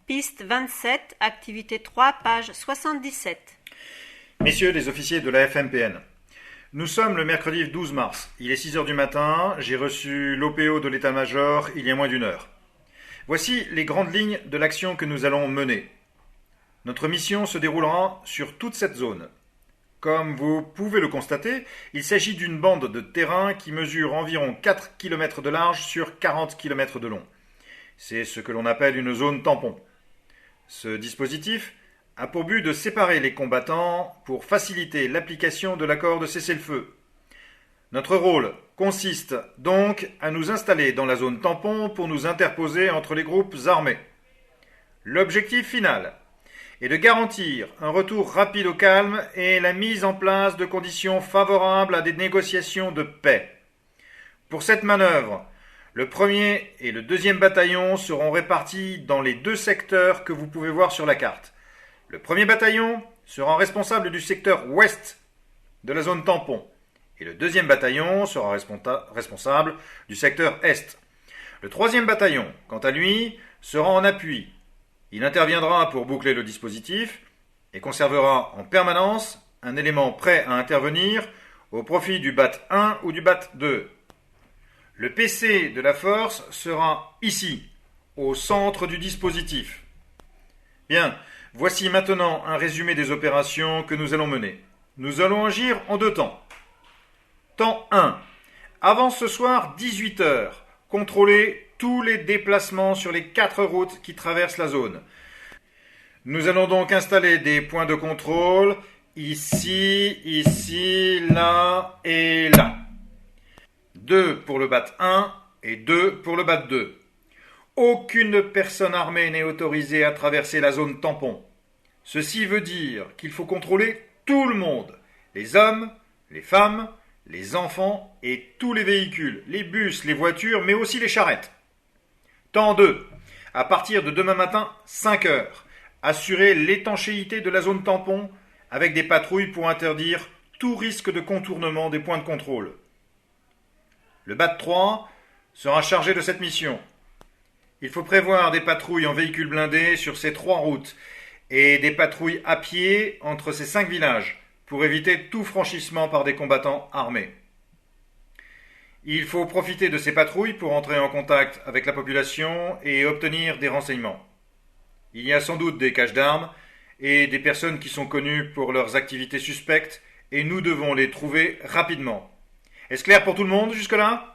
Piste 27, activité 3, page 77. Messieurs les officiers de la FMPN, nous sommes le mercredi 12 mars. Il est 6 heures du matin, j'ai reçu l'OPO de l'état-major il y a moins d'une heure. Voici les grandes lignes de l'action que nous allons mener. Notre mission se déroulera sur toute cette zone. Comme vous pouvez le constater, il s'agit d'une bande de terrain qui mesure environ 4 km de large sur 40 km de long. C'est ce que l'on appelle une zone tampon. Ce dispositif a pour but de séparer les combattants pour faciliter l'application de l'accord de cessez-le-feu. Notre rôle consiste donc à nous installer dans la zone tampon pour nous interposer entre les groupes armés. L'objectif final est de garantir un retour rapide au calme et la mise en place de conditions favorables à des négociations de paix. Pour cette manœuvre, le 1er et le 2e bataillon seront répartis dans les 2 secteurs que vous pouvez voir sur la carte. Le 1er bataillon sera responsable du secteur ouest de la zone tampon et le 2e bataillon sera responsable du secteur est. Le 3e bataillon, quant à lui, sera en appui. Il interviendra pour boucler le dispositif et conservera en permanence un élément prêt à intervenir au profit du BAT 1 ou du BAT 2. Le PC de la force sera ici, au centre du dispositif. Bien, voici maintenant un résumé des opérations que nous allons mener. Nous allons agir en 2 temps. Temps 1. Avant ce soir, 18 h, contrôlez tous les déplacements sur les 4 routes qui traversent la zone. Nous allons donc installer des points de contrôle ici, là et là. 2 pour le BAT 1 et 2 pour le BAT 2. Aucune personne armée n'est autorisée à traverser la zone tampon. Ceci veut dire qu'il faut contrôler tout le monde, les hommes, les femmes, les enfants et tous les véhicules, les bus, les voitures, mais aussi les charrettes. Temps 2. À partir de demain matin, 5 h, assurer l'étanchéité de la zone tampon avec des patrouilles pour interdire tout risque de contournement des points de contrôle. Le BAT 3 sera chargé de cette mission. Il faut prévoir des patrouilles en véhicules blindés sur ces 3 routes et des patrouilles à pied entre ces 5 villages pour éviter tout franchissement par des combattants armés. Il faut profiter de ces patrouilles pour entrer en contact avec la population et obtenir des renseignements. Il y a sans doute des caches d'armes et des personnes qui sont connues pour leurs activités suspectes et nous devons les trouver rapidement. Est-ce clair pour tout le monde jusque-là ?